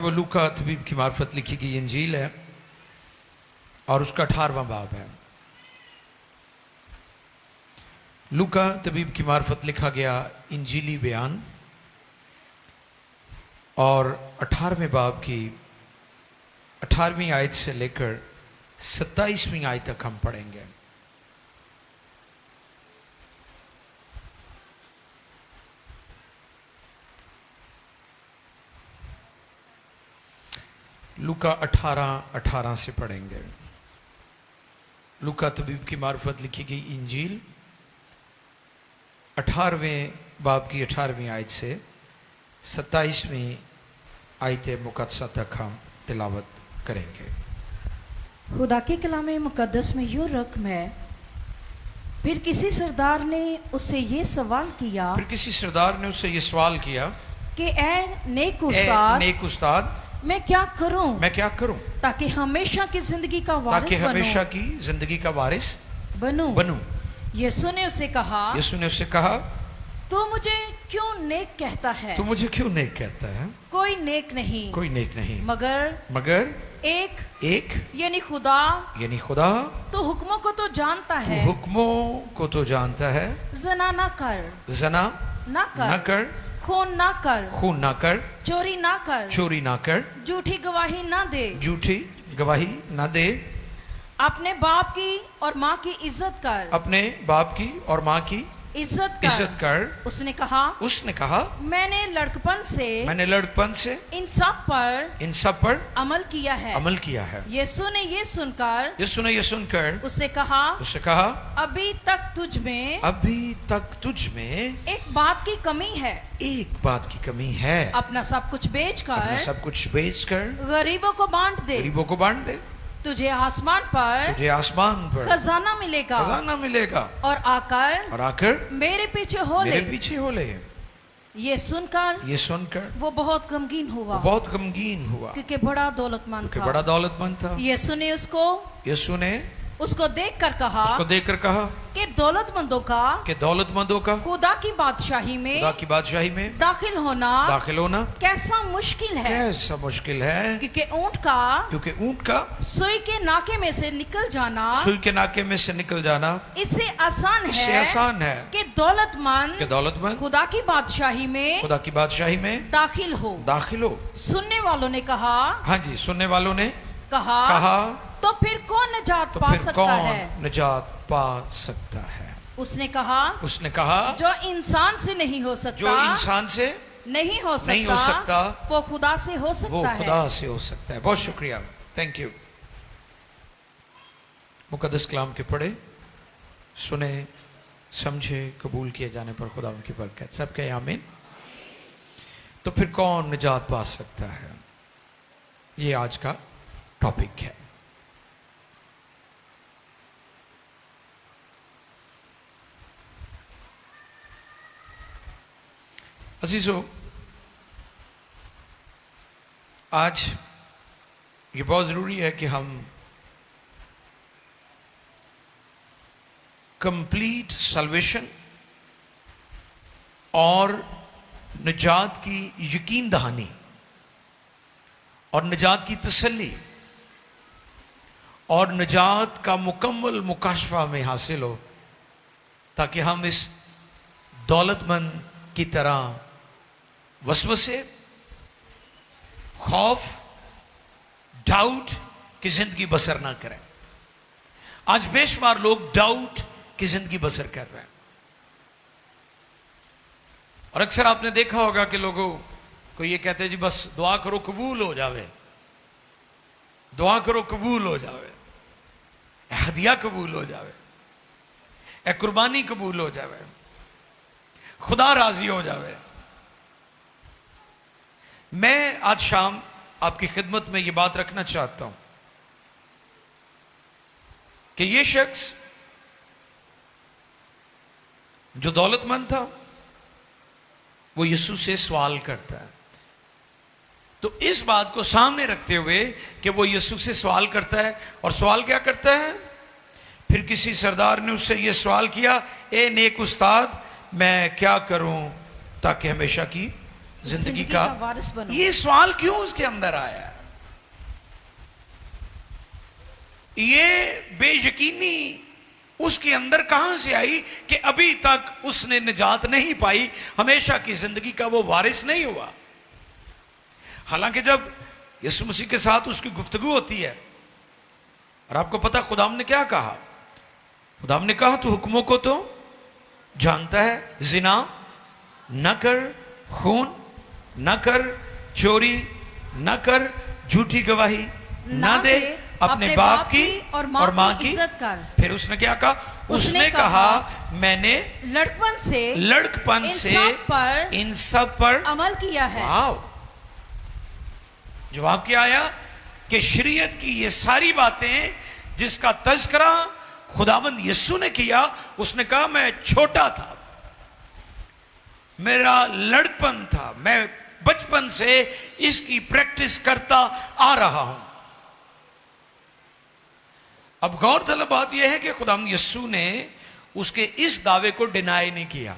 वो लूका तबीब की मार्फत लिखी गई इंजील है और उसका 18वां बाब है। लूका तबीब की मार्फत लिखा गया इंजीली बयान और 18वें बाब की 18वीं आयत से लेकर 27वीं आयत तक हम पढ़ेंगे। लूका 18 से पढ़ेंगे। लूका तबीब की मार्फत लिखी गई इंजील 18वें बाब की 18वीं आयत से 27वीं आयत मुकद्दसा तक हम तिलावत करेंगे। खुदा के कलाम मुकद्दस में यूं रकम है, फिर किसी सरदार ने उससे ये सवाल किया ये सवाल किया कि ए नेक उस्ताद, मैं क्या करूं ताकि हमेशा की जिंदगी का वारिस बनूं। यीशु ने उसे कहा तू मुझे क्यों नेक कहता है? कोई नेक नहीं मगर एक यानी खुदा तो हुक्मों को तो जानता है। जना ना कर, खून ना कर, चोरी ना कर, झूठी गवाही ना दे, अपने बाप की और माँ की इज्जत कर। उसने कहा मैंने लड़कपन से इन सब पर अमल किया है। यीशु ने ये सुनकर उससे कहा अभी तक तुझ में एक बात की कमी है। अपना सब कुछ बेचकर गरीबों को बांट दे, तुझे आसमान पर खजाना मिलेगा और आकर मेरे पीछे हो ले। ये सुनकर वो बहुत गमगीन हुआ क्योंकि बड़ा दौलतमंद था। यीशु ने उसको देखकर कहा कि दौलतमंदों का खुदा की बादशाही में दाखिल होना कैसा मुश्किल है। क्योंकि ऊंट का सुई के नाके में से निकल जाना इससे आसान है कि दौलतमंद खुदा की बादशाही में दाखिल हो। सुनने वालों ने कहा तो फिर कौन निजात पा सकता है? उसने कहा जो इंसान से नहीं हो सकता वो खुदा से हो सकता है। बहुत शुक्रिया, थैंक यू। मुकद्दस कलाम के पढ़े, सुने, समझे, कबूल किए जाने पर खुदा उनकी बरकत। सब कहे आमीन। तो फिर कौन निजात पा सकता है, ये आज का टॉपिक है। अजीजों, आज ये बहुत ज़रूरी है कि हम कंप्लीट सल्वेशन और निजात की यकीन दहानी और निजात की तसल्ली और निजात का मुकम्मल मुकाशफा में हासिल हो, ताकि हम इस दौलतमंद की तरह वसवसे, खौफ, डाउट की जिंदगी बसर ना करें। आज बेशुमार लोग डाउट की जिंदगी बसर कर रहे हैं और अक्सर आपने देखा होगा कि लोगों को ये कहते हैं जी बस दुआ करो कबूल हो जावे, हदिया कबूल हो जावे, कुर्बानी कबूल हो जावे, खुदा राजी हो जावे। मैं आज शाम आपकी खिदमत में यह बात रखना चाहता हूं कि यह शख्स जो दौलतमंद था वो यीशु से सवाल करता है। तो इस बात को सामने रखते हुए कि वो यीशु से सवाल करता है, और सवाल क्या करता है? फिर किसी सरदार ने उससे यह सवाल किया, ए नेक उस्ताद, मैं क्या करूं ताकि हमेशा की जिंदगी का वारिस बनो। ये सवाल क्यों उसके अंदर आया? ये बेयकीनी उसके अंदर कहां से आई कि अभी तक उसने निजात नहीं पाई, हमेशा की जिंदगी का वो वारिस नहीं हुआ। हालांकि जब यीशु मसीह के साथ उसकी गुफ्तगू होती है, और आपको पता खुदाम ने क्या कहा? खुदाम ने कहा तू हुक्मों को तो जानता है, जिना न कर, खून न कर, चोरी न कर, झूठी गवाही न दे, अपने बाप की और माँ की इज्जत कर। फिर उसने क्या कहा? उसने कहा मैंने लड़कपन से इन सब पर अमल किया है। जवाब क्या आया कि शरीयत की ये सारी बातें जिसका तज़किरा खुदावंद यीशु ने किया, उसने कहा मैं छोटा था, मेरा लड़कपन था, मैं बचपन से इसकी प्रैक्टिस करता आ रहा हूं। अब गौरतलब बात यह है कि खुदावंद यीशु ने उसके इस दावे को डिनाई नहीं किया।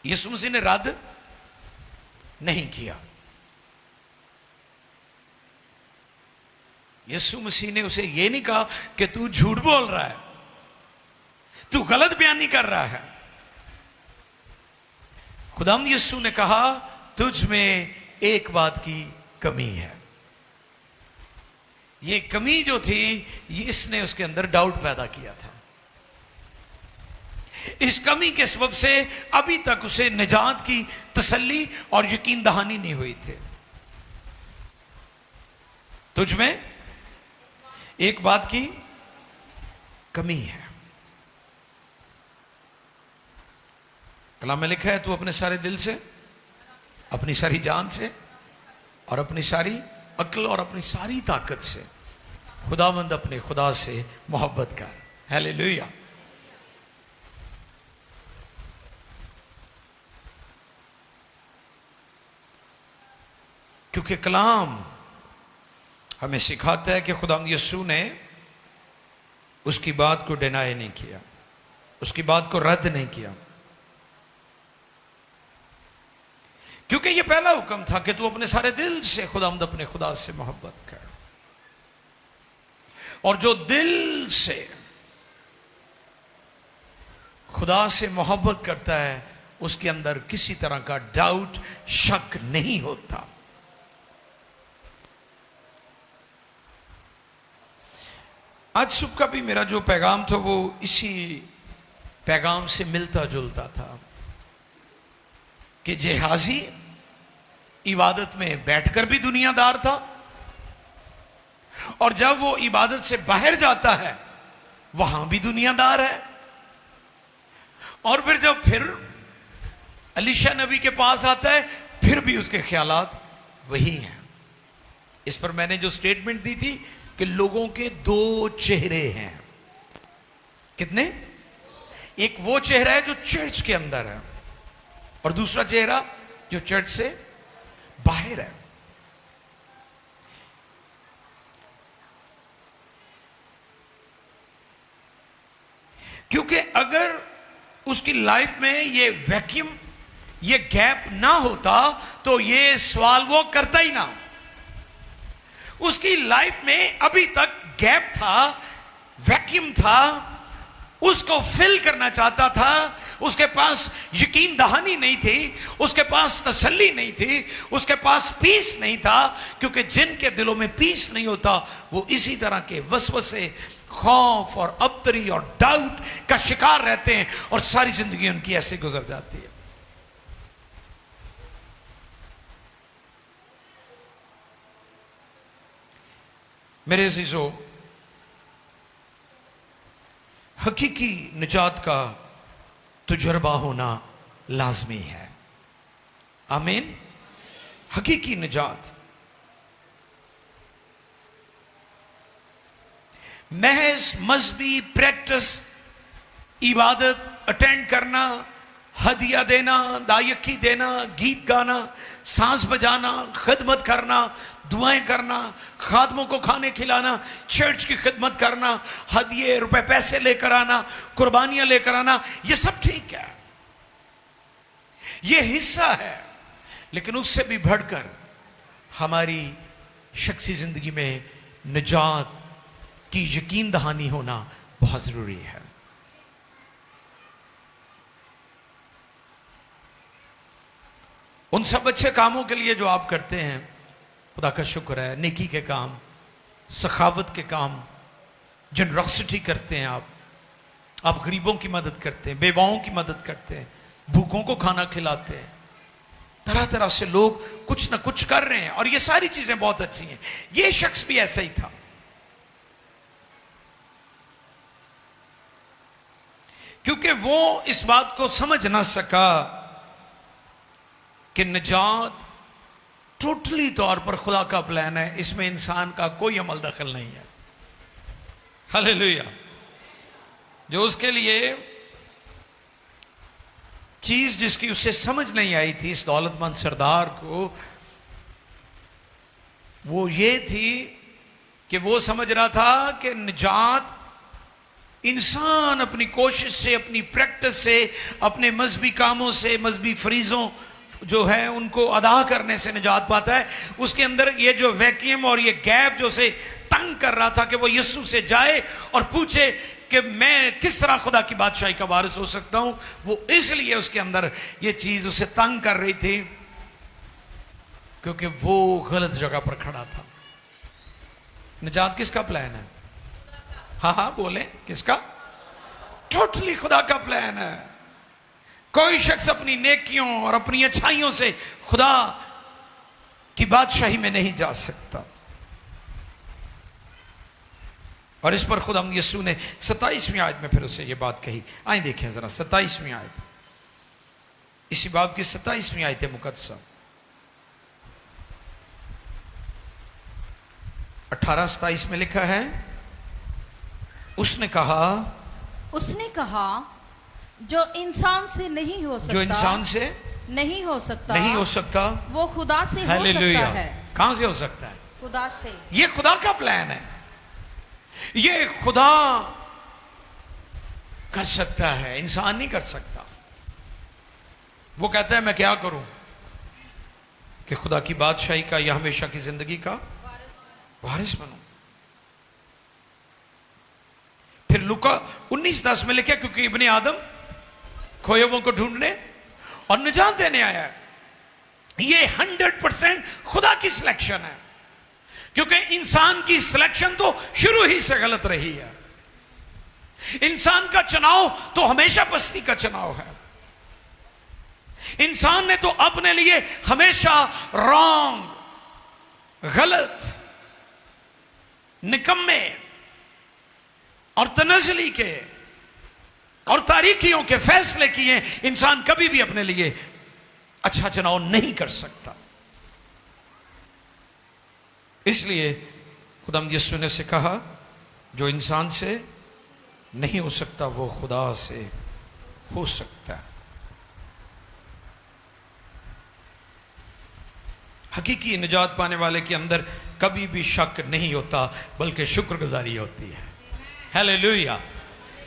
यीशु मसीह ने रद्द नहीं किया। यीशु मसीह ने उसे यह नहीं कहा कि तू झूठ बोल रहा है, तू गलत बयानी कर रहा है। खुदावंद यीशु ने कहा तुझ में एक बात की कमी है। ये कमी जो थी, ये इसने उसके अंदर डाउट पैदा किया था। इस कमी के सबब से अभी तक उसे निजात की तसल्ली और यकीन दहानी नहीं हुई थी। तुझ में एक बात की कमी है। कलाम में लिखा है तू अपने सारे दिल से, अपनी सारी जान से और अपनी सारी अक्ल और अपनी सारी ताकत से खुदावंद अपने खुदा से मोहब्बत कर। हालेलुया। क्योंकि कलाम हमें सिखाता है कि खुदावंद यीशु ने उसकी बात को डिनाई नहीं किया, उसकी बात को रद्द नहीं किया। क्योंकि यह पहला हुक्म था कि तू अपने सारे दिल से खुदावंद अपने खुदा से मोहब्बत कर। और जो दिल से खुदा से मोहब्बत करता है, उसके अंदर किसी तरह का डाउट, शक नहीं होता। आज सुबह का भी मेरा जो पैगाम था वो इसी पैगाम से मिलता जुलता था कि जेहाजी इबादत में बैठकर भी दुनियादार था, और जब वो इबादत से बाहर जाता है वहां भी दुनियादार है। और फिर जब अलीशा नबी के पास आता है, फिर भी उसके ख्यालात वही हैं। इस पर मैंने जो स्टेटमेंट दी थी कि लोगों के दो चेहरे हैं। कितने? एक वो चेहरा है जो चर्च के अंदर है, और दूसरा चेहरा जो चर्च से बाहर है। क्योंकि अगर उसकी लाइफ में ये वैक्यूम, ये गैप ना होता तो ये सवाल वो करता ही ना। उसकी लाइफ में अभी तक गैप था, वैक्यूम था, उसको फिल करना चाहता था। उसके पास यकीन दहानी नहीं थी, उसके पास तसल्ली नहीं थी, उसके पास पीस नहीं था। क्योंकि जिनके दिलों में पीस नहीं होता वो इसी तरह के वसवसे, खौफ और अबतरी और डाउट का शिकार रहते हैं, और सारी जिंदगी उनकी ऐसे गुजर जाती है। मेरे अजीजों, हकीकी निजात का तजुर्बा होना लाजमी है। आमीन। हकीकी निजात महज मजहबी प्रैक्टिस, इबादत अटेंड करना, हदिया देना, दायकी देना, गीत गाना, सांस बजाना, खिदमत करना, दुआएं करना, खादमों को खाने खिलाना, चर्च की खिदमत करना, हदिये रुपए पैसे लेकर आना, कुर्बानियां लेकर आना, ये सब ठीक है। ये हिस्सा है, लेकिन उससे भी बढ़कर हमारी शख्सी जिंदगी में निजात की यकीन दहानी होना बहुत जरूरी है। उन सब अच्छे कामों के लिए जो आप करते हैं, खुदा का शुक्र है, नेकी के काम, सखावत के काम, जनरॉसिटी करते हैं आप गरीबों की मदद करते हैं, बेवाओं की मदद करते हैं, भूखों को खाना खिलाते हैं, तरह तरह से लोग कुछ ना कुछ कर रहे हैं, और ये सारी चीजें बहुत अच्छी हैं। ये शख्स भी ऐसा ही था। क्योंकि वो इस बात को समझ ना सका कि निजात टोटली तौर पर खुदा का प्लान है, इसमें इंसान का कोई अमल दखल नहीं है। हालेलुया। जो उसके लिए चीज जिसकी उसे समझ नहीं आई थी इस दौलतमंद सरदार को, वो ये थी कि वो समझ रहा था कि निजात इंसान अपनी कोशिश से, अपनी प्रैक्टिस से, अपने मजहबी कामों से, मजहबी फरीजों जो है उनको अदा करने से निजात पाता है। उसके अंदर ये जो वैक्यूम और ये गैप जो उसे तंग कर रहा था कि वो यीशु से जाए और पूछे कि मैं किस तरह खुदा की बादशाही का वारिस हो सकता हूं, वो इसलिए उसके अंदर ये चीज उसे तंग कर रही थी क्योंकि वो गलत जगह पर खड़ा था। निजात किसका प्लान है? हाँ बोले, किसका? टोटली खुदा का प्लान है। कोई शख्स अपनी नेकियों और अपनी अच्छाइयों से खुदा की बादशाही में नहीं जा सकता। और इस पर खुदा यीशु ने 27वीं आयत में फिर उसे ये बात कही। आइए देखें जरा 27वीं आयत, इसी बाब की 27वीं आयत मुकद्दसा 18-27 में लिखा है, उसने कहा जो इंसान से नहीं हो सकता, जो इंसान से नहीं हो सकता वो खुदा से हो सकता है। कहां से हो सकता है? खुदा से। ये खुदा का प्लान है, ये खुदा कर सकता है, इंसान नहीं कर सकता। वो कहता है मैं क्या करूं कि खुदा की बादशाही का या हमेशा की जिंदगी का वारिस बनूं। फिर लूका 19:10 में लिखा, क्योंकि इब्ने आदम खोए हुओं को ढूंढने और निजात देने आया है। ये 100% खुदा की सिलेक्शन है, क्योंकि इंसान की सिलेक्शन तो शुरू ही से गलत रही है। इंसान का चुनाव तो हमेशा पस्ती का चुनाव है। इंसान ने तो अपने लिए हमेशा रॉन्ग, गलत, निकम्मे और तनज़ली के और तारीकियों के फैसले किए। इंसान कभी भी अपने लिए अच्छा चुनाव नहीं कर सकता। इसलिए खुदावंद यीशु ने से कहा, जो इंसान से नहीं हो सकता वो खुदा से हो सकता है। हकीकी निजात पाने वाले के अंदर कभी भी शक नहीं होता, बल्कि शुक्रगुजारी होती है। हालेलुया।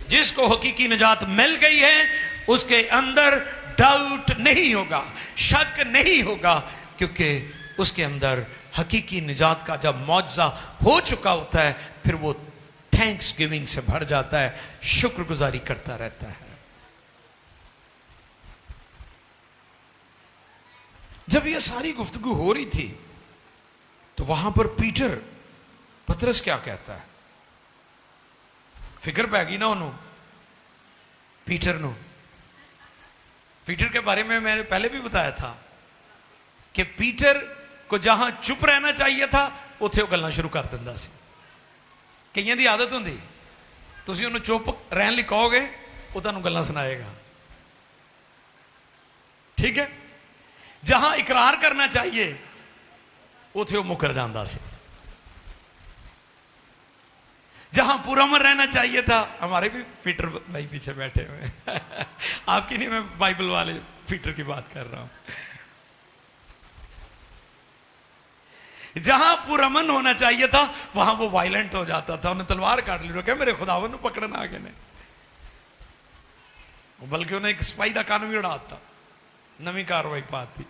जिसको हकीकी निजात मिल गई है उसके अंदर डाउट नहीं होगा, शक नहीं होगा, क्योंकि उसके अंदर हकीकी निजात का जब मौजज़ा हो चुका होता है, फिर वो थैंक्स गिविंग से भर जाता है, शुक्रगुजारी करता रहता है। जब ये सारी गुफ्तगू हो रही थी तो वहां पर पतरस क्या कहता है? फिक्र पै गई ना उन्होंने पीटर के बारे में मैंने पहले भी बताया था कि पीटर को जहां चुप रहना चाहिए था उत्थे वो गल्लां शुरू कर दिंदा सी। कईयां दी आदत हुंदी, तुसीं उहनूं चुप रहन लई कहोगे वो तुहानूं गल्लां सुनाएगा, ठीक है। जहां इकरार करना चाहिए उत्थे वो मुकर जांदा सी। जहां पुरअमन रहना चाहिए था, हमारे भी पीटर भाई पीछे बैठे हुए हैं आपकी नहीं, मैं बाइबल वाले पीटर की बात कर रहा हूं। जहां पुरअमन होना चाहिए था वहां वो वायलेंट हो जाता था, उन्हें तलवार काट ली, क्या मेरे खुदावन को पकड़ना आगे ने, बल्कि उन्हें एक सिपाही का कान भी उड़ा था। नवी कार्रवाई पाती।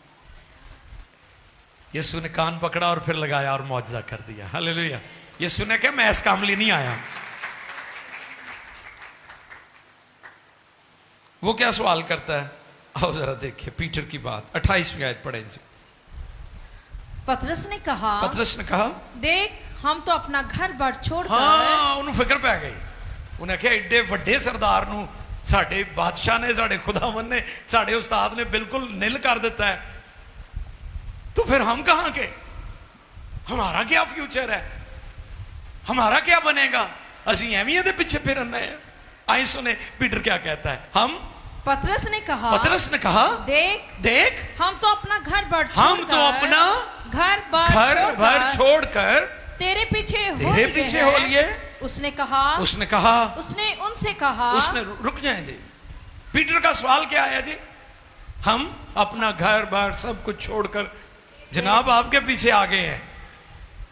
यीशु ने कान पकड़ा और फिर लगाया और मौजज़ा कर दिया। हालेलुया। यीशु ने कहा मैं इस काम लिए नहीं आया। वो क्या सवाल करता है, आओ जरा देखिए पीटर की बात, 28वीं आयत पढ़ें जी। पतरस ने कहा देख हम तो अपना घर बार छोड़कर, हाँ उन्हें फिक्र पै गई। उन्हें क्या एडे वड्डे सरदार नूं साडे बादशाह ने, साडे खुदावन ने, साडे उस्ताद ने बिल्कुल निल कर दिता है, तो फिर हम कहां के, हमारा क्या फ्यूचर है, हमारा क्या बनेगा, असी एवं दे पीछे फिरना है। आई सुने पीटर क्या कहता है। पतरस ने कहा देख हम तो अपना घर बार छोड़कर तेरे पीछे हो लिए। उसने उनसे कहा रुक जाए जी। पीटर का सवाल क्या आया जी, हम अपना घर बार सब कुछ छोड़कर जनाब आपके पीछे आ गए हैं।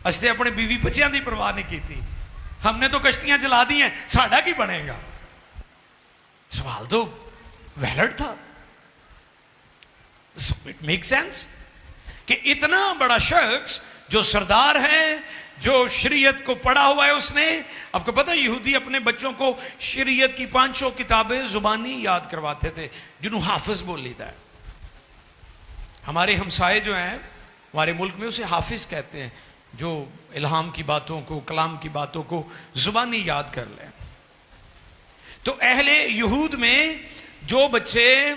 असते अपने बीवी बच्चियां की परवाह नहीं की थी, हमने तो कश्तियां जला दी हैं, साडा की बनेगा। सवाल तो वैलिड था। इट मेक सेंस कि इतना बड़ा शख्स जो सरदार है, जो शरीयत को पढ़ा हुआ है, उसने, आपको पता है यहूदी अपने बच्चों को शरीयत की 500 किताबें जुबानी याद करवाते थे, जिन्हों हाफिज बोल लेता है। हमारे हमसाए जो हैं हमारे मुल्क में उसे हाफिज कहते हैं, जो इल्हाम की बातों को, कलाम की बातों को जुबानी याद कर लें। तो अहले यहूद में जो बच्चे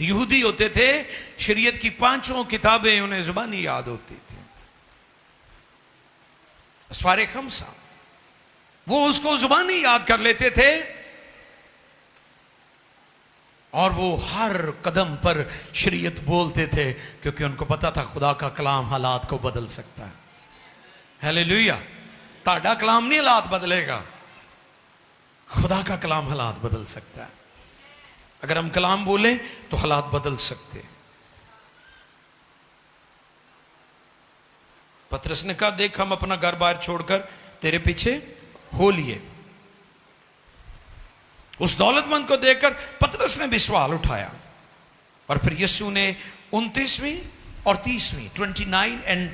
यहूदी होते थे, शरीयत की 500 किताबें उन्हें जुबानी याद होती थी, अस्वारे खमसा, वो उसको जुबानी याद कर लेते थे और वो हर कदम पर शरीयत बोलते थे, क्योंकि उनको पता था खुदा का कलाम हालात को बदल सकता है। हालेलुया। ताड़ा कलाम नहीं हालात बदलेगा, खुदा का कलाम हालात बदल सकता है। अगर हम कलाम बोलें तो हालात बदल सकते हैं। पतरस ने कहा देख हम अपना घर बार छोड़कर तेरे पीछे हो लिए। उस दौलतमंद को देखकर पतरस ने भी सवाल उठाया, और फिर यीशु ने 29वीं और 30वीं 29 एंड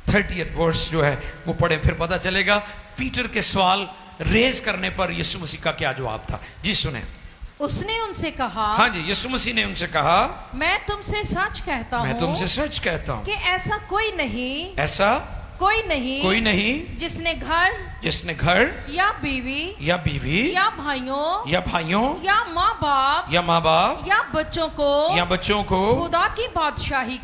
30th वर्स जो है वो पढ़े, फिर पता चलेगा पीटर के सवाल रेज करने पर यीशु मसीह का क्या जवाब था। जी सुने। उसने उनसे कहा, हाँ जी, यीशु मसीह ने उनसे कहा मैं तुमसे सच कहता हूं कि ऐसा कोई नहीं जिसने घर या बीवी या भाइयों या माँ बाप या बच्चों को खुदा की बादशाही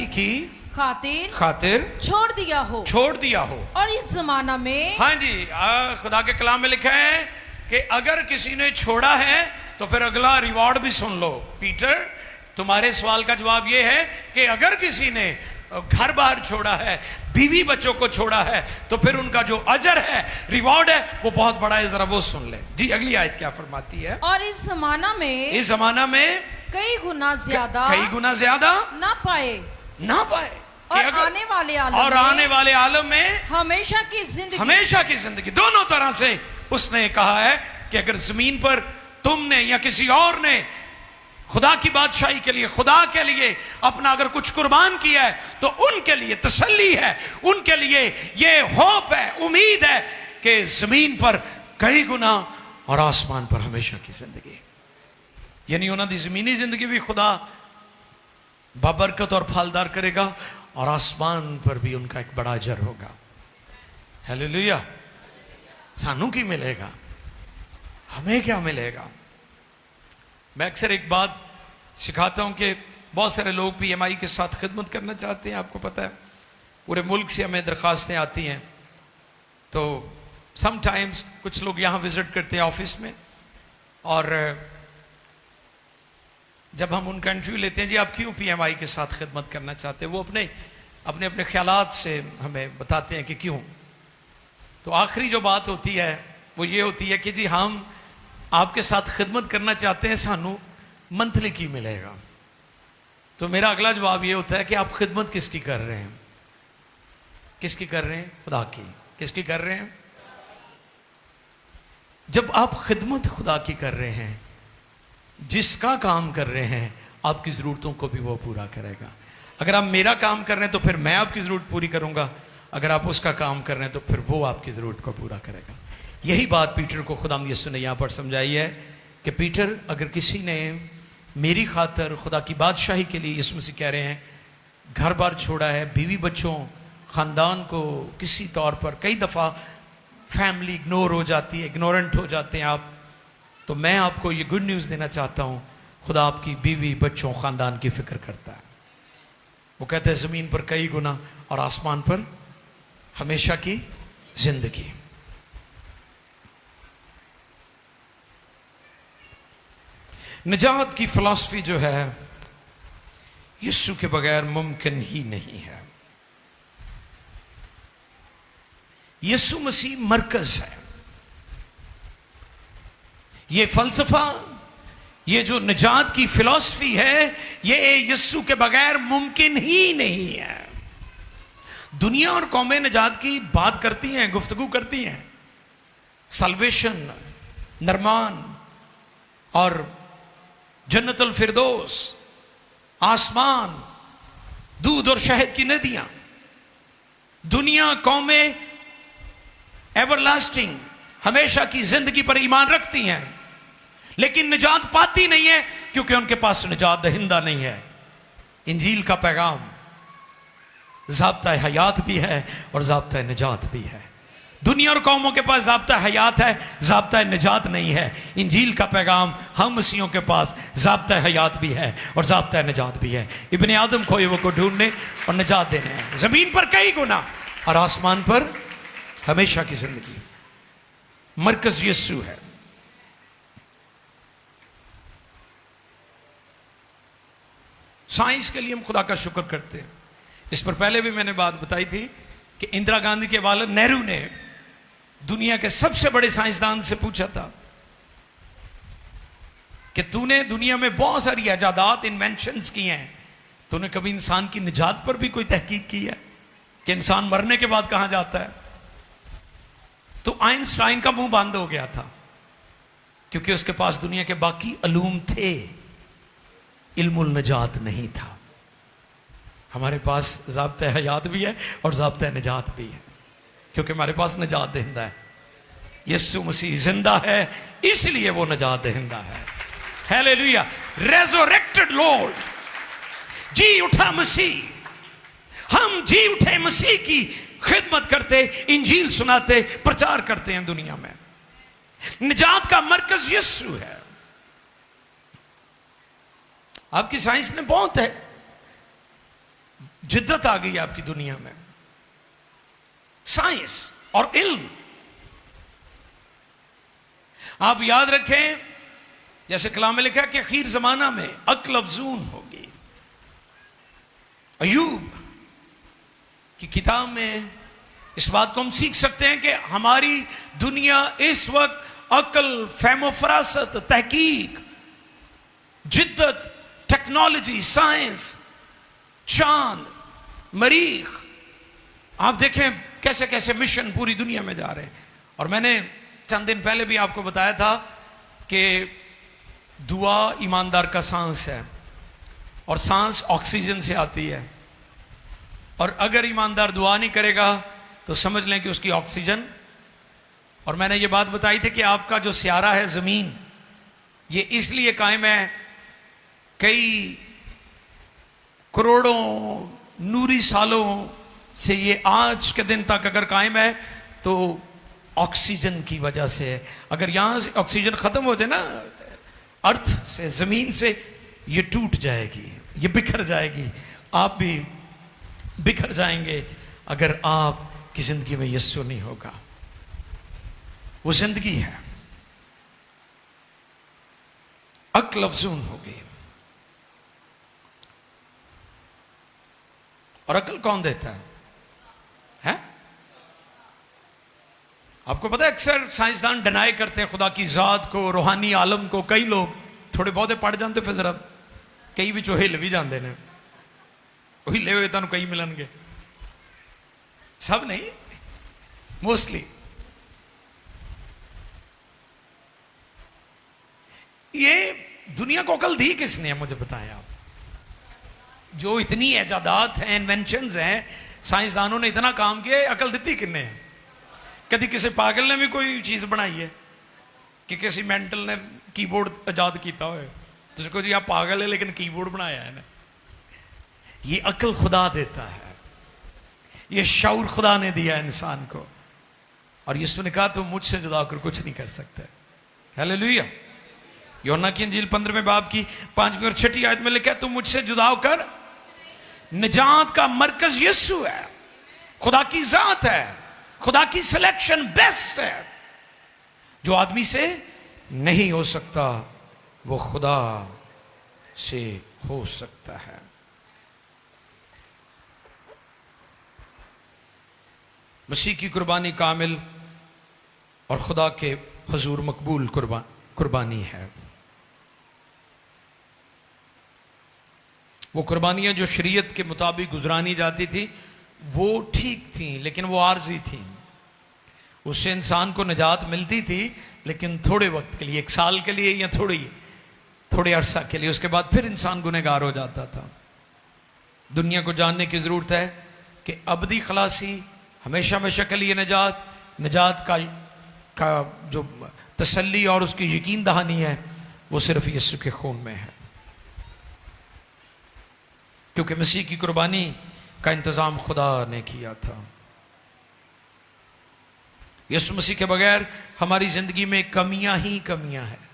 की खातिर छोड़ दिया हो। और इस जमाना में, हाँ जी, खुदा के कलाम में लिखा है कि अगर किसी ने छोड़ा है तो फिर अगला रिवॉर्ड भी सुन लो। पीटर, तुम्हारे सवाल का जवाब यह है कि अगर किसी ने घर बार छोड़ा है, बीवी बच्चों को छोड़ा है, तो फिर उनका जो अजर है, रिवॉर्ड है, वो बहुत बड़ा है। जरा वो सुन ले जी, अगली आयत क्या फरमाती है। और इस जमाना में कई गुना ज्यादा ना पाए और आने वाले आलम में हमेशा की जिंदगी। दोनों तरह से उसने कहा है कि अगर जमीन पर तुमने या किसी और ने खुदा की बादशाही के लिए, खुदा के लिए अपना अगर कुछ कुर्बान किया है, तो उनके लिए तसल्ली है, उनके लिए ये होप है, उम्मीद है कि जमीन पर कई गुना और आसमान पर हमेशा की जिंदगी। यानी उन्होंने जमीनी जिंदगी भी खुदा बाबरकत और फलदार करेगा, और आसमान पर भी उनका एक बड़ा अजर होगा। हालेलुया। सानू की मिलेगा, हमें क्या मिलेगा। मैं अक्सर एक बात सिखाता हूं कि बहुत सारे लोग PMI के साथ खिदमत करना चाहते हैं। आपको पता है पूरे मुल्क से हमें दरख्वास्तें आती हैं, तो समटाइम्स कुछ लोग यहाँ विजिट करते हैं ऑफिस में, और जब हम उनका इंटरव्यू लेते हैं, जी आप क्यों PMI के साथ खिदमत करना चाहते हैं, वो अपने ख्यालात से हमें बताते हैं कि क्यों। तो आखिरी जो बात होती है वो ये होती है कि जी हम आपके साथ खिदमत करना चाहते हैं, सानू मंथली की मिलेगा। तो मेरा अगला जवाब ये होता है कि आप खिदमत किसकी कर रहे हैं? किसकी कर रहे हैं? खुदा की। किसकी कर रहे हैं? जब आप खिदमत खुदा की कर रहे हैं जिसका काम कर रहे हैं आपकी ज़रूरतों को भी वो पूरा करेगा। अगर आप मेरा काम कर रहे हैं तो फिर मैं आपकी ज़रूरत पूरी करूंगा, अगर आप उसका काम कर रहे हैं तो फिर वो आपकी ज़रूरत को पूरा करेगा। यही बात पीटर को खुदा यीशु ने यहाँ पर समझाई है कि पीटर, अगर किसी ने मेरी खातर खुदा की बादशाही के लिए, यीशु मसीह कह रहे हैं, घर बार छोड़ा है, बीवी बच्चों ख़ानदान को किसी तौर पर, कई दफ़ा फैमिली इग्नोर हो जाती है, इग्नोरेंट हो जाते हैं आप, तो मैं आपको ये गुड न्यूज़ देना चाहता हूँ, खुदा आपकी बीवी बच्चों ख़ानदान की फ़िक्र करता है। वो कहते हैं ज़मीन पर कई गुना और आसमान पर हमेशा की ज़िंदगी। निजात की फ़िलॉसफ़ी जो है यीशु के बगैर मुमकिन ही नहीं है। यीशु मसीह मरकज है। ये फ़लसफ़ा, ये जो निजात की फ़िलॉसफ़ी है, ये यीशु के बगैर मुमकिन ही नहीं है। दुनिया और कौमें निजात की बात करती हैं, गुफ्तगू करती हैं, सल्वेशन, नरमान और जन्नतुल फिरदौस, आसमान, दूध और शहद की नदियां। दुनिया, कौमें एवरलास्टिंग, हमेशा की जिंदगी पर ईमान रखती हैं, लेकिन निजात पाती नहीं है क्योंकि उनके पास निजात दहिंदा नहीं है। इंजील का पैगाम ज़ाब्ता हयात भी है और ज़ाब्ता निजात भी है। दुनिया और कौमों के पास ज़ाब्ता हयात है, ज़ाब्ता निजात नहीं है। इंजील का पैगाम हम मसीहों के पास ज़ाब्ता हयात भी है और ज़ाब्ता निजात भी है। इब्ने आदम खोए हुए को ढूंढने और निजात देने हैं। ज़मीन पर कई गुना और आसमान पर हमेशा की जिंदगी। मरकज यीशु है। साइंस के लिए हम खुदा का शुक्र करते हैं। इस पर पहले भी मैंने बात बताई थी कि इंदिरा गांधी के वालिद नेहरू ने दुनिया के सबसे बड़े साइंसदान से पूछा था कि तूने दुनिया में बहुत सारी इजादात, इन्वेंशंस की हैं, तूने कभी इंसान की निजात पर भी कोई तहकीक की है कि इंसान मरने के बाद कहां जाता है? तो आइंस्टाइन का मुंह बंद हो गया था क्योंकि उसके पास दुनिया के बाकी अलूम थे, इल्मुल निजात नहीं था। हमारे पास ज़ाब्ता हयात भी है और ज़ाब्ता निजात भी है क्योंकि हमारे पास निजात दहिंदा है। यीशु मसीह जिंदा है, इसलिए वो निजात दहिंदा है। हालेलुया। रेज़रेक्टेड लॉर्ड, जी उठा मसीह। हम जी उठे मसीह की खिदमत करते, इंजील सुनाते, प्रचार करते हैं दुनिया में। निजात का मरकज यीशु है। आपकी साइंस ने बहुत है, जिद्दत आ गई आपकी दुनिया में, साइंस और इल्म। आप याद रखें, जैसे कलाम में लिखा है कि आखिर जमाना में अक्ल अफजून होगी। अयूब की किताब में इस बात को हम सीख सकते हैं कि हमारी दुनिया इस वक्त अक्ल, फहमो फरासत, तहकीक, जिद्दत, टेक्नोलॉजी, साइंस, चांद, मरीख, आप देखें कैसे कैसे मिशन पूरी दुनिया में जा रहे हैं। और मैंने चंद दिन पहले भी आपको बताया था कि दुआ ईमानदार का सांस है और सांस ऑक्सीजन से आती है, और अगर ईमानदार दुआ नहीं करेगा तो समझ लें कि उसकी ऑक्सीजन। और मैंने ये बात बताई थी कि आपका जो स्यारा है ज़मीन, ये इसलिए कायम है, कई करोड़ों नूरी सालों से ये आज के दिन तक अगर कायम है तो ऑक्सीजन की वजह से है। अगर यहाँ से ऑक्सीजन ख़त्म हो जाए ना, अर्थ से, ज़मीन से, ये टूट जाएगी, ये बिखर जाएगी। आप भी बिखर जाएंगे अगर आपकी ज़िंदगी में यीशु नहीं होगा। वो ज़िंदगी है, अक्ल अफजून होगी। और अक्ल कौन देता है? आपको पता है अक्सर साइंसदान डिनाई करते हैं खुदा की ज़ात को, रूहानी आलम को। कई लोग थोड़े बहुते पढ़ जाते, फिर जरा कई विचों हिल भी जाते हैं। हिले हुए तुहानू कई मिलणगे, सब नहीं, मोस्टली। ये दुनिया को अकल दी किसने है, मुझे बताएं आप। जो इतनी इजादात हैं, इन्वेंशंस हैं, साइंसदानों ने इतना काम किया, अकल दी किसने है? कभी किसी पागल ने भी कोई चीज बनाई है कि किसी मेंटल ने कीबोर्ड आजाद किया हो तो उसको जी आप पागल है लेकिन कीबोर्ड बनाया है ना। ये अकल खुदा देता है, ये शऊर खुदा ने दिया इंसान को। और यीशु ने कहा तुम मुझसे जुदा होकर कुछ नहीं कर सकते। हालेलुया। यूहन्ना की इंजील 15वें बाब की 5वीं और 6वीं आयत में लिखा है तुम मुझसे जुदा होकर, निजात का मरकज यीशु है, खुदा की जात है, खुदा की सिलेक्शन बेस्ट है। जो आदमी से नहीं हो सकता वो खुदा से हो सकता है। मसीह की कुर्बानी कामिल और खुदा के हुजूर मकबूल कुर्बानी है। वो कुर्बानियां जो शरीयत के मुताबिक गुजरानी जाती थी वो ठीक थी, लेकिन वो आर्जी थी। उससे इंसान को निजात मिलती थी, लेकिन थोड़े वक्त के लिए, 1 साल के लिए या थोड़े अरसा के लिए। उसके बाद फिर इंसान गुनहगार हो जाता था। दुनिया को जानने की जरूरत है कि अबदी खलासी, हमेशा हमेशा के लिए निजात का जो तसल्ली और उसकी यकीन दहानी है वो सिर्फ यीशु के खून में है। क्योंकि मसीह की कुर्बानी का इंतजाम खुदा ने किया था। यीशु मसीह के बगैर हमारी जिंदगी में कमियां ही कमियां हैं।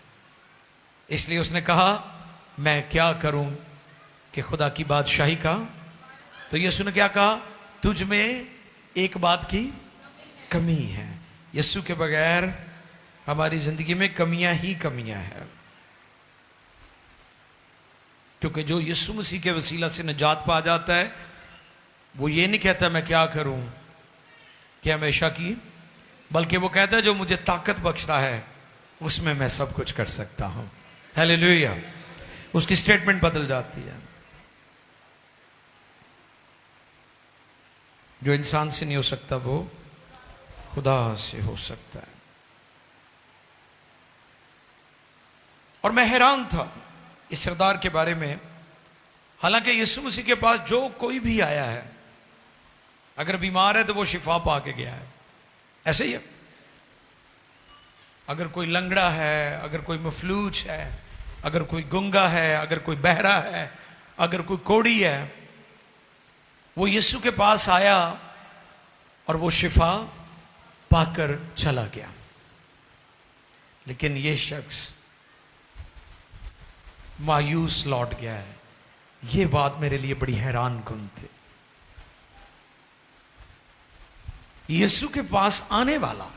इसलिए उसने कहा मैं क्या करूं कि खुदा की बादशाही का। तो यीशु ने क्या कहा? तुझ में एक बात की कमी है। यीशु के बगैर हमारी जिंदगी में कमियां ही कमियां हैं। क्योंकि जो यीशु मसीह के वसीला से निजात पा जाता है वो ये नहीं कहता मैं क्या करूं कि हमेशा की, बल्कि वो कहता है जो मुझे ताकत बख्शता है उसमें मैं सब कुछ कर सकता हूं। हालेलुया। उसकी स्टेटमेंट बदल जाती है। जो इंसान से नहीं हो सकता वो खुदा से हो सकता है। और मैं हैरान था इस सरदार के बारे में। हालांकि यीशु मसीह के पास जो कोई भी आया है, अगर बीमार है तो वो शिफा पा के गया है। ऐसे ही है। अगर कोई लंगड़ा है, अगर कोई मफलूज है, अगर कोई गुंगा है, अगर कोई बहरा है, अगर कोई कोड़ी है, वो यीशु के पास आया और वो शिफा पाकर चला गया। लेकिन ये शख्स मायूस लौट गया है। ये बात मेरे लिए बड़ी हैरान कुन थी। यीशु के पास आने वाला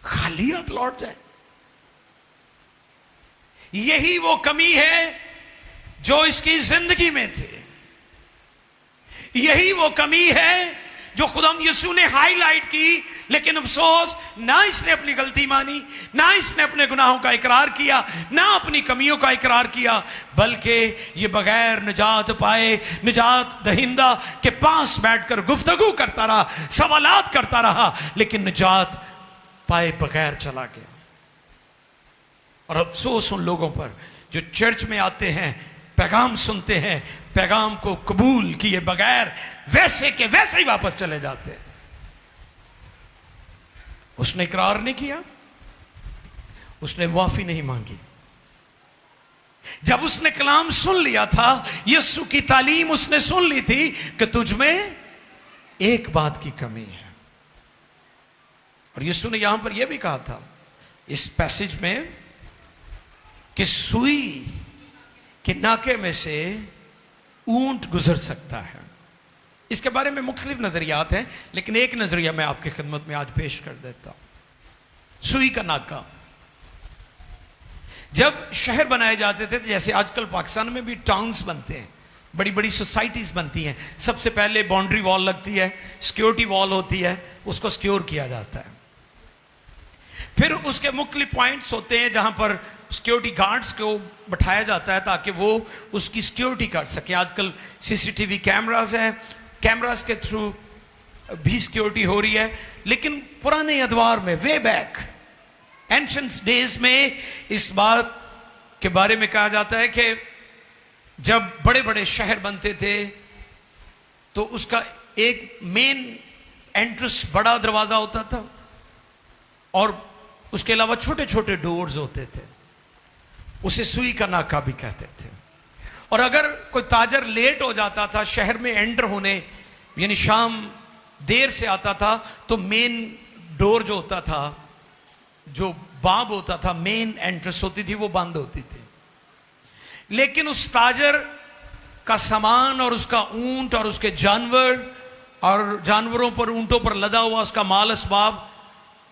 खाली हाथ लौट जाए, यही वो कमी है जो इसकी जिंदगी में थी। यही वो कमी है जो खुदा यीशु ने हाईलाइट की। लेकिन अफसोस, ना इसने अपनी गलती मानी, ना इसने अपने गुनाहों का इकरार किया, ना अपनी कमियों का इकरार किया, बल्कि ये बगैर निजात पाए निजात दहिंदा के पास बैठकर गुफ्तगू करता रहा, सवालात करता रहा, लेकिन निजात पाए बगैर चला गया। और अफसोस उन लोगों पर जो चर्च में आते हैं, पैगाम सुनते हैं, पैगाम को कबूल किए बगैर वैसे के वैसे ही वापस चले जाते हैं। उसने इकरार नहीं किया, उसने माफी नहीं मांगी। जब उसने कलाम सुन लिया था, यीशु की तालीम उसने सुन ली थी कि तुझ में एक बात की कमी है। और यीशु ने यहां पर यह भी कहा था इस पैसेज में कि सुई के नाके में से ऊंट गुजर सकता है। इसके बारे में मुख्तलिफ नजरियात हैं, लेकिन एक नजरिया मैं आपकी खिदमत में आज पेश कर देता हूं। सुई का नाका। जब शहर बनाए जाते थे, जैसे आजकल पाकिस्तान में भी टाउन्स बनते हैं, बड़ी बड़ी सोसाइटीज बनती हैं, सबसे पहले बाउंड्री वॉल लगती है, सिक्योरिटी वॉल होती है, उसको सिक्योर किया जाता है। फिर उसके मुख्तलिफ पॉइंट्स होते हैं जहां पर सिक्योरिटी गार्ड्स को बैठाया जाता है ताकि वो उसकी सिक्योरिटी कर सके। आजकल सीसीटीवी कैमरास हैं, कैमरास के थ्रू भी सिक्योरिटी हो रही है। लेकिन पुराने अदवार में, वे बैक एंशिएंट डेज में, इस बात के बारे में कहा जाता है कि जब बड़े बड़े शहर बनते थे तो उसका एक मेन एंट्रेंस बड़ा दरवाजा होता था और उसके अलावा छोटे छोटे डोर्स होते थे, उसे सुई का नाका भी कहते थे। और अगर कोई ताजर लेट हो जाता था शहर में एंटर होने, यानी शाम देर से आता था, तो मेन डोर जो होता था, जो बाब होता था, मेन एंट्रेंस होती थी, वो बंद होती थी। लेकिन उस ताजर का सामान और उसका ऊंट और उसके जानवर और जानवरों पर, ऊंटों पर लदा हुआ उसका माल असबाब,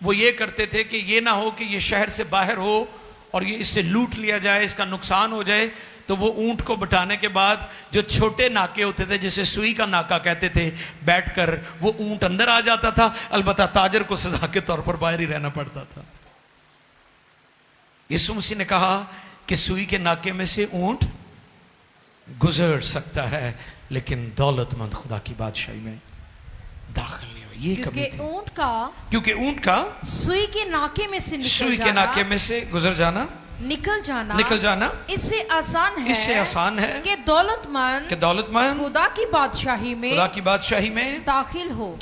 वो ये करते थे कि ये ना हो कि ये शहर से बाहर हो और ये इससे लूट लिया जाए, इसका नुकसान हो जाए। तो वो ऊंट को बिठाने के बाद जो छोटे नाके होते थे, जिसे सुई का नाका कहते थे, बैठकर वो ऊंट अंदर आ जाता था। अलबत्ता ताजर को सजा के तौर पर बाहर ही रहना पड़ता था। यीशु मसीह ने कहा कि सुई के नाके में से ऊंट गुजर सकता है, लेकिन दौलतमंद खुदा की बादशाही में दाखिल नहीं हो। ये क्योंकि ऊंट का सुई के नाके में से गुजर जाना, निकल जाना इससे आसान है कि दौलतमंद खुदा की बादशाही में दाखिल हो।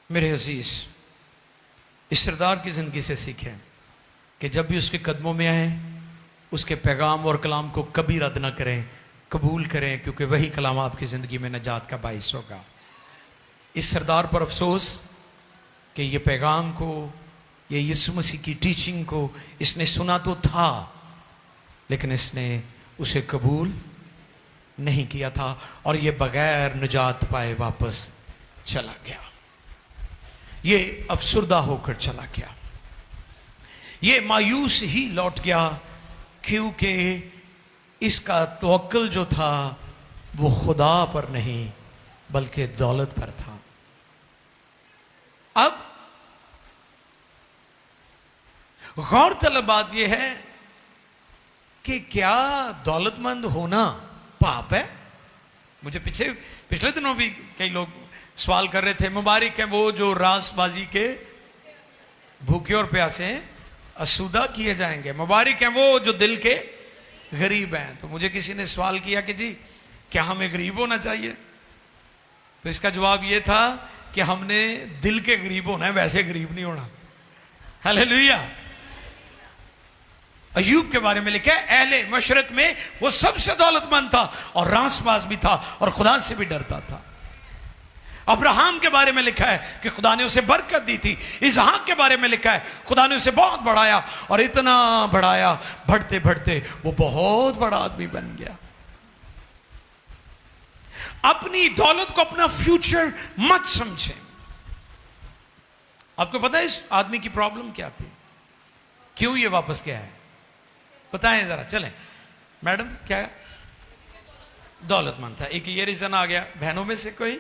मेरे अजीज, इस सरदार की जिंदगी से सीखें कि जब भी उसके कदमों में आए, उसके पैगाम और कलाम को कभी रद्द ना करें, कबूल करें, क्योंकि वही कलाम आपकी ज़िंदगी में नजात का बाइस होगा। इस सरदार पर अफसोस कि ये पैगाम को, ये यीशु मसीह की टीचिंग को इसने सुना तो था, लेकिन इसने उसे कबूल नहीं किया था और ये बगैर निजात पाए वापस चला गया। ये अफसुर्दा होकर चला गया, ये मायूस ही लौट गया, क्योंकि इसका तवक्कुल जो था वो खुदा पर नहीं बल्कि दौलत पर था। अब गौरतलब बात यह है कि क्या दौलतमंद होना पाप है? मुझे पिछले दिनों भी कई लोग सवाल कर रहे थे, मुबारक है वो जो रासबाजी के भूखे और प्यासे असुदा किए जाएंगे, मुबारक है वो जो दिल के गरीब हैं। तो मुझे किसी ने सवाल किया कि जी क्या हमें गरीब होना चाहिए? तो इसका जवाब ये था कि हमने दिल के गरीब होना है, वैसे गरीब नहीं होना। हालेलुया। अय्यूब के बारे में लिखा है, अहले मशरक में वो सबसे दौलतमंद था और रासबाज भी था और खुदा से भी डरता था। अब्राहम के बारे में लिखा है कि खुदा ने उसे बरकत दी थी। इसहाक के बारे में लिखा है खुदा ने उसे बहुत बढ़ाया और इतना बढ़ाया, बढ़ते बढ़ते वो बहुत बड़ा आदमी बन गया। अपनी दौलत को अपना फ्यूचर मत समझें। आपको पता है इस आदमी की प्रॉब्लम क्या थी, क्यों ये वापस गया है? बताएं जरा, चलें मैडम। क्या दौलतमंद था, एक ये रीजन आ गया। बहनों में से कोई?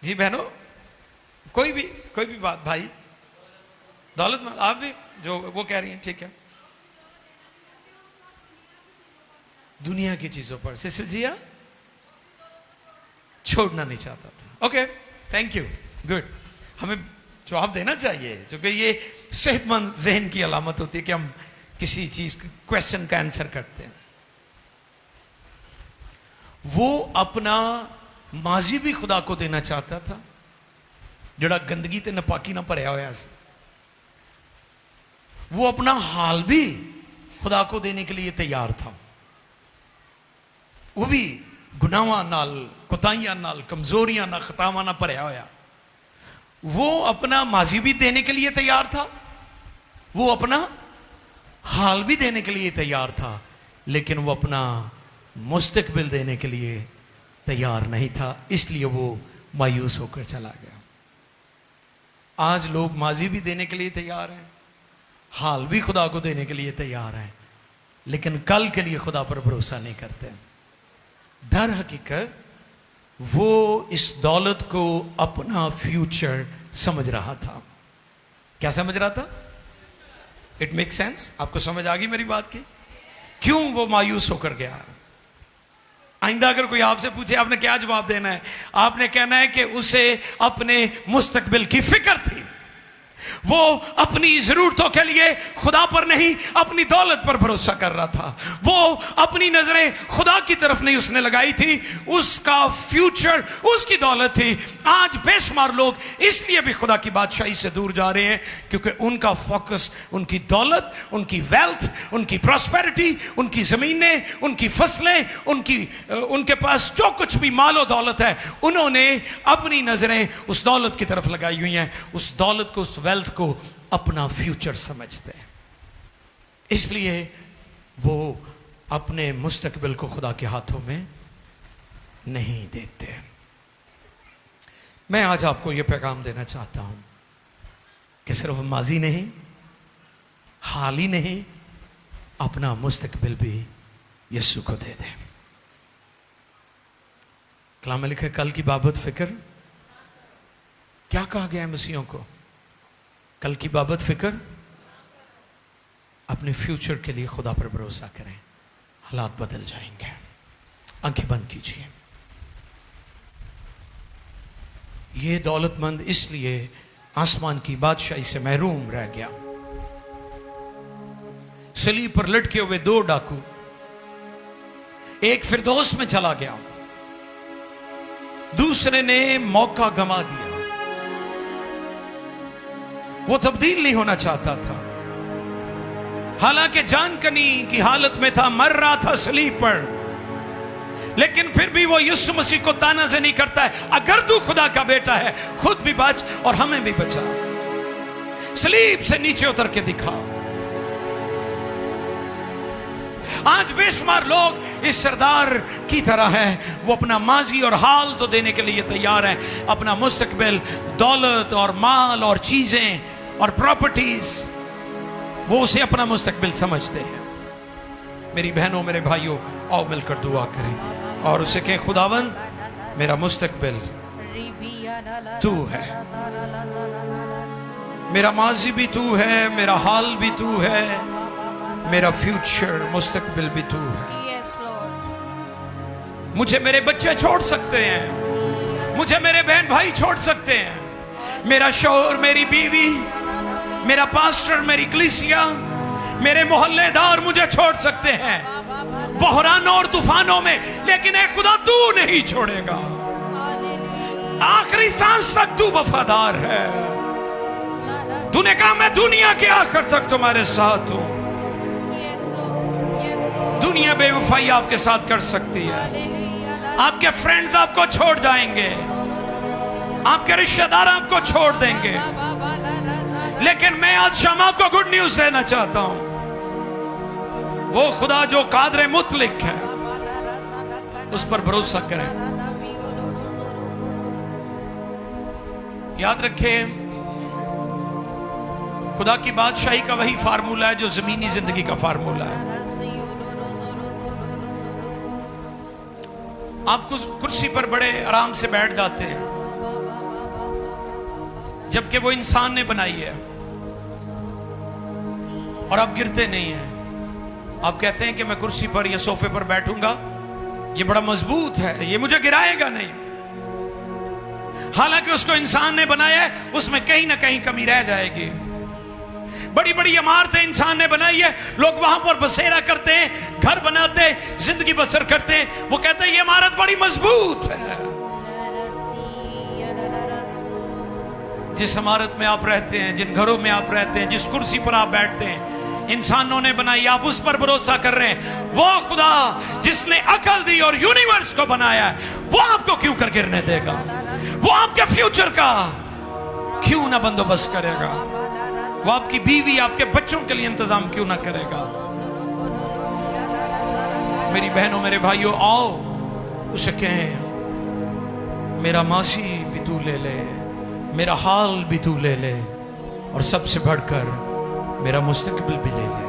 जी बहनों, कोई भी बात। भाई दौलतमंद, आप भी जो वो कह रही हैं, ठीक है। दुनिया की चीजों पर सिस्टर जिया छोड़ना नहीं चाहता था। Okay, thank you, good. हमें जवाब देना चाहिए, क्योंकि ये सेहतमंद जहन की अलामत होती है कि हम किसी चीज क्वेश्चन का आंसर करते हैं। वो अपना माजी भी खुदा को देना चाहता था, जड़ा गंदगी ते नपाकी ना भरया होया सी। वो अपना हाल भी खुदा को देने के लिए तैयार था, वो भी गुनाहां नाल, कोताहियां नाल, कमजोरियां नाल, खतावां नाल भरया होया। वो अपना माजी भी देने के लिए तैयार था, वो अपना हाल भी देने के लिए तैयार था, लेकिन वो अपना मुस्तकबिल देने के लिए तैयार नहीं था, इसलिए वो मायूस होकर चला गया। आज लोग माजी भी देने के लिए तैयार हैं, हाल भी खुदा को देने के लिए तैयार हैं, लेकिन कल के लिए खुदा पर भरोसा नहीं करते। दर हकीकत वो इस दौलत को अपना फ्यूचर समझ रहा था। क्या समझ रहा था? It make sense? आपको समझ आ गई मेरी बात की? क्यों वो मायूस होकर गया? आइंदा अगर कोई आपसे पूछे आपने क्या जवाब देना है, आपने कहना है कि उसे अपने मुस्तकबिल की फिक्र थी। वो अपनी जरूरतों के लिए खुदा पर नहीं अपनी दौलत पर भरोसा कर रहा था। वो अपनी नजरें खुदा की तरफ नहीं उसने लगाई थी, उसका फ्यूचर उसकी दौलत थी। आज बेशुमार लोग इसलिए भी खुदा की बादशाही से दूर जा रहे हैं क्योंकि उनका फोकस उनकी दौलत, उनकी वेल्थ, उनकी प्रॉस्पेरिटी, उनकी जमीनें, उनकी फसलें, उनके पास जो कुछ भी मालो दौलत है, उन्होंने अपनी नजरें उस दौलत की तरफ लगाई हुई हैं। उस दौलत को, उस वेल्थ को अपना फ्यूचर समझते हैं, इसलिए वो अपने मुस्तकबिल को खुदा के हाथों में नहीं देते। मैं आज आपको यह पैगाम देना चाहता हूं कि सिर्फ माजी नहीं, हाल ही नहीं, अपना मुस्तकबिल भी यीशु को दे दें। कलाम में लिखे, कल की बाबत फिक्र। क्या कहा गया है मसीहों को? कल की बाबत फिक्र। अपने फ्यूचर के लिए खुदा पर भरोसा करें, हालात बदल जाएंगे। आंखें बंद कीजिए। ये दौलतमंद इसलिए आसमान की बादशाही से महरूम रह गया। सलीब पर लटके हुए 2 डाकू, एक फिरदौस में चला गया, दूसरे ने मौका गंवा दिया। वो तब्दील नहीं होना चाहता था, हालांकि जानकनी की हालत में था, मर रहा था सलीब पर, लेकिन फिर भी वो यीशु मसीह को ताना से नहीं करता है, अगर तू खुदा का बेटा है खुद भी बच और हमें भी बचा। सलीब से नीचे उतर के दिखा। आज बेशुमार लोग इस सरदार की तरह हैं, वो अपना माजी और हाल तो देने के लिए तैयार है, अपना मुस्तकबिल, दौलत और माल और चीजें और प्रॉपर्टीज, वो उसे अपना मुस्तकबिल समझते हैं। मेरी बहनों, मेरे भाइयों, आओ मिलकर दुआ करें और उसे कहें, खुदावंद मेरा मुस्तकबिल तू है, मेरा माजी भी तू है, मेरा हाल भी तू है, मेरा फ्यूचर मुस्तकबिल भी तू है। मुझे मेरे बच्चे छोड़ सकते हैं, मुझे मेरे बहन भाई छोड़ सकते हैं, मेरा शौहर, मेरी बीवी, मेरा पास्टर, मेरी कलीसिया, मेरे मोहल्लेदार मुझे छोड़ सकते हैं बहरानों और तूफानों में, लेकिन एक खुदा तू नहीं छोड़ेगा। आखिरी सांस तक तू वफादार है। तूने कहा मैं दुनिया के आखिर तक तुम्हारे साथ हूं। दुनिया बेवफाई आपके साथ कर सकती है, आपके फ्रेंड्स आपको छोड़ जाएंगे, आपके रिश्तेदार आपको छोड़ देंगे, लेकिन मैं आज शाम आपको गुड न्यूज देना चाहता हूं। वो खुदा जो कादर मुतलिक है, उस पर भरोसा करें। याद रखें, खुदा की बादशाही का वही फार्मूला है जो जमीनी जिंदगी का फार्मूला है। आप कुर्सी पर बड़े आराम से बैठ जाते हैं, जबकि वो इंसान ने बनाई है, और आप गिरते नहीं हैं। आप कहते हैं कि मैं कुर्सी पर या सोफे पर बैठूंगा, ये बड़ा मजबूत है, ये मुझे गिराएगा नहीं। हालांकि उसको इंसान ने बनाया है, उसमें कहीं ना कहीं कमी रह जाएगी। बड़ी बड़ी इमारतें इंसान ने बनाई है, लोग वहां पर बसेरा करते हैं, घर बनाते हैं, जिंदगी बसर करते हैं। वो कहते हैं ये इमारत बड़ी मजबूत है। जिस इमारत में आप रहते हैं, जिन घरों में आप रहते हैं, जिस कुर्सी पर आप बैठते हैं, इंसानों ने बनाई, आप उस पर भरोसा कर रहे हैं। वो खुदा जिसने अकल दी और यूनिवर्स को बनाया है, वो आपको क्यों कर गिरने देगा? वो आपके फ्यूचर का क्यों ना बंदोबस्त करेगा? वो आपकी बीवी, आपके बच्चों के लिए इंतजाम क्यों ना करेगा? मेरी बहनों, मेरे भाइयों, आओ उसे कहें, मेरा मासी भी तू ले ले, मेरा हाल भी तू ले ले, और सबसे बढ़कर मेरा मुस्तकबिल भी ले ले।